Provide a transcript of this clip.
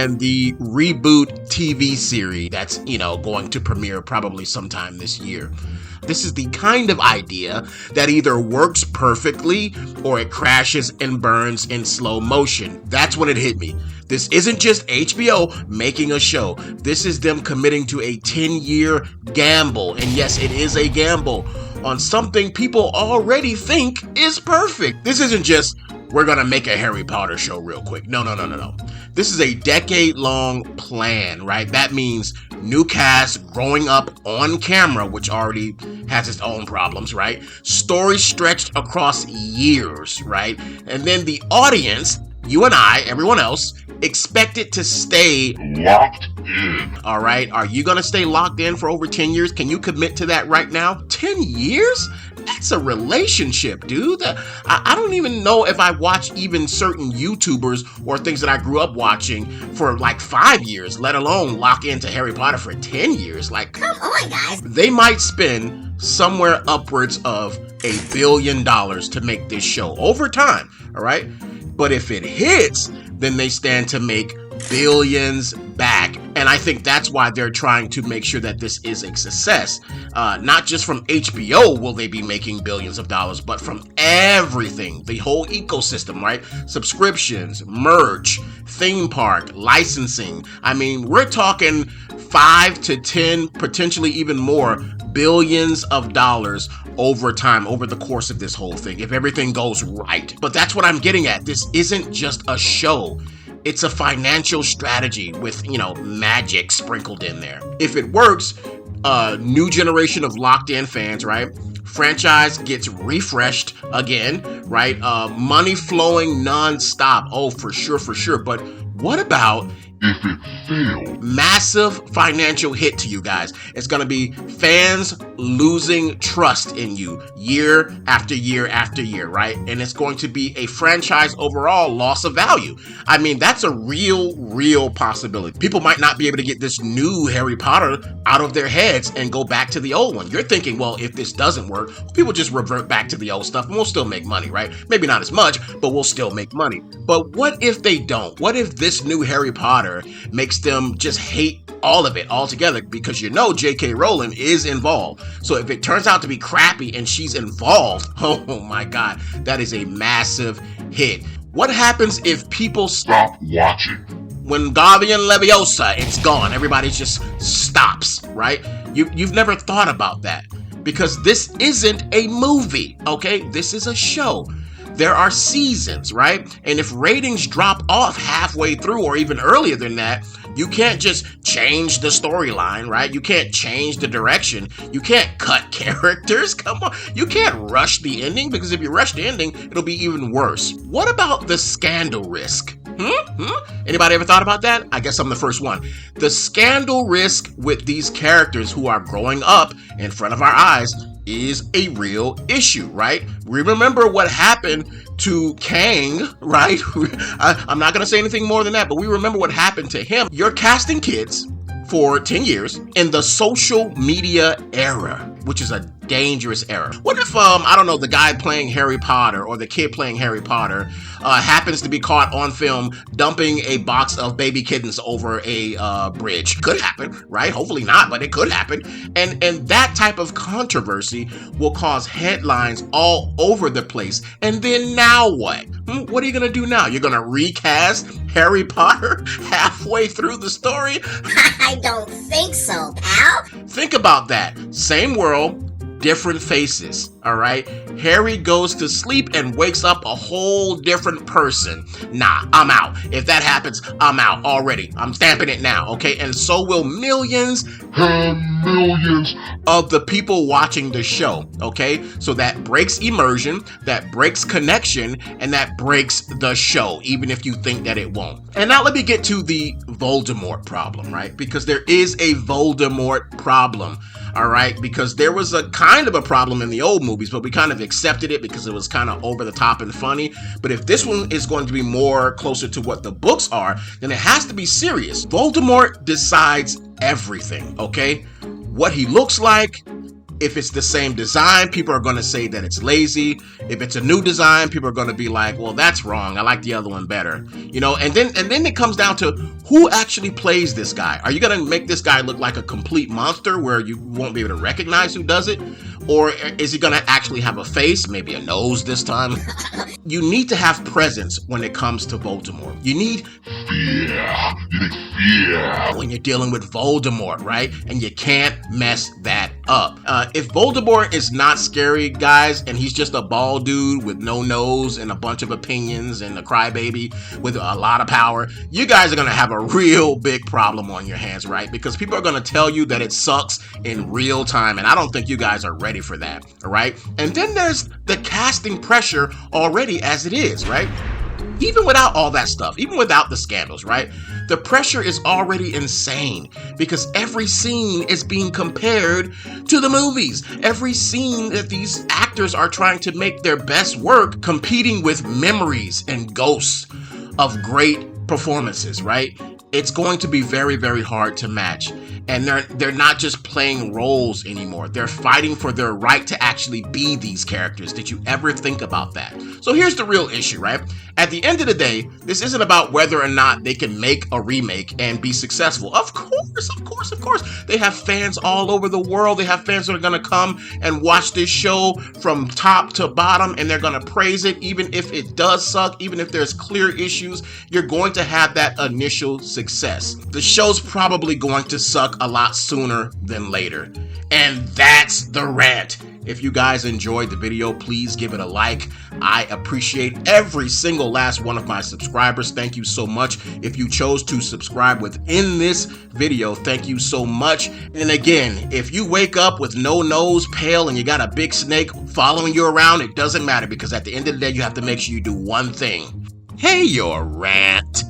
and the reboot TV series that's, going to premiere probably sometime this year. This is the kind of idea that either works perfectly or it crashes and burns in slow motion. That's when it hit me. This isn't just HBO making a show. This is them committing to a 10-year gamble. And yes, it is a gamble on something people already think is perfect. This isn't just, we're gonna make a Harry Potter show real quick. No. This is a decade-long plan, right? That means new cast growing up on camera, which already has its own problems, right? Story stretched across years, right? And then the audience, you and I, everyone else, expect it to stay locked in. All right? Are you going to stay locked in for over 10 years? Can you commit to that right now? 10 years? That's a relationship, dude. I don't even know if I watch even certain YouTubers or things that I grew up watching for like 5 years, let alone lock into Harry Potter for 10 years. Like, come on, guys. They might spend somewhere upwards of $1 billion to make this show over time, all right? But if it hits, then they stand to make billions back. And I think that's why they're trying to make sure that this is a success. Not just from HBO will they be making billions of dollars, but from everything, the whole ecosystem, right? Subscriptions, merch, theme park, licensing. I mean, we're talking 5 to 10, potentially even more billions of dollars over time, over the course of this whole thing, if everything goes right. But that's what I'm getting at. This isn't just a show. It's a financial strategy with, magic sprinkled in there. If it works, a new generation of locked-in fans, right? Franchise gets refreshed again, right? Money flowing non-stop. Oh, for sure. But what about if it failed? Massive financial hit to you guys. It's going to be fans losing trust in you year after year after year, right? And it's going to be a franchise overall loss of value. I mean, that's a real possibility. People might not be able to get this new Harry Potter out of their heads and go back to the old one. You're thinking, well, if this doesn't work, people just revert back to the old stuff and we'll still make money, right? Maybe not as much, but we'll still make money. But what if they don't? What if this new Harry Potter makes them just hate all of it altogether? Because J.K. Rowling is involved. So if it turns out to be crappy and she's involved, oh my God, that is a massive hit. What happens if people stop watching? When Wingardium Leviosa, it's gone. Everybody just stops, right? You've never thought about that because this isn't a movie, okay? This is a show. There are seasons, right? And if ratings drop off halfway through or even earlier than that, you can't just change the storyline, right? You can't change the direction. You can't cut characters. Come on. You can't rush the ending because if you rush the ending, it'll be even worse. What about the scandal risk? Anybody ever thought about that? I guess I'm the first one. The scandal risk with these characters who are growing up in front of our eyes is a real issue, right? We remember what happened to Kang, right? I'm not going to say anything more than that, but we remember what happened to him. You're casting kids for 10 years in the social media era, which is a dangerous era. What if, the guy playing Harry Potter or the kid playing Harry Potter happens to be caught on film dumping a box of baby kittens over a bridge? Could happen, right? Hopefully not, but it could happen. And that type of controversy will cause headlines all over the place. And then now what? What are you going to do now? You're going to recast Harry Potter halfway through the story? I don't think so, pal. Think about that. Same world, different faces, all right? Harry goes to sleep and wakes up a whole different person. Nah, I'm out. If that happens, I'm out already. I'm stamping it now, okay? And so will millions and millions of the people watching the show, okay? So that breaks immersion, that breaks connection, and that breaks the show, even if you think that it won't. And now let me get to the Voldemort problem, right? Because there is a Voldemort problem. All right, because there was a kind of a problem in the old movies, but we kind of accepted it because it was kind of over the top and funny. But if this one is going to be more closer to what the books are, then it has to be serious. Voldemort decides everything, okay? What he looks like, If it's the same design, people are going to say that it's lazy. If it's a new design, people are going to be like, well, that's wrong. I like the other one better. You know, and then it comes down to who actually plays this guy. Are you going to make this guy look like a complete monster where you won't be able to recognize who does it? Or is he going to actually have a face, maybe a nose this time? You need to have presence when it comes to Voldemort. You need fear when you're dealing with Voldemort, right? And you can't mess that up. If Voldemort is not scary, guys, and he's just a bald dude with no nose and a bunch of opinions and a crybaby with a lot of power, you guys are going to have a real big problem on your hands, right? Because people are going to tell you that it sucks in real time, and I don't think you guys are ready for that, all right? And then there's the casting pressure already as it is, right? Even without all that stuff, even without the scandals, right? The pressure is already insane because every scene is being compared to the movies. Every scene that these actors are trying to make their best work, competing with memories and ghosts of great performances, right? It's going to be very, very hard to match. And they're not just playing roles anymore. They're fighting for their right to actually be these characters. Did you ever think about that? So here's the real issue, right? At the end of the day, this isn't about whether or not they can make a remake and be successful. Of course. They have fans all over the world. They have fans that are going to come and watch this show from top to bottom, and they're going to praise it, even if it does suck, even if there's clear issues. You're going to have that initial success. The show's probably going to suck a lot sooner than later. And that's the rant. If you guys enjoyed the video, please give it a like. I appreciate every single last one of my subscribers. Thank you so much. If you chose to subscribe within this video, thank you so much. And again, if you wake up with no nose, pale, and you got a big snake following you around, it doesn't matter, because at the end of the day, you have to make sure you do one thing. Pay your rant.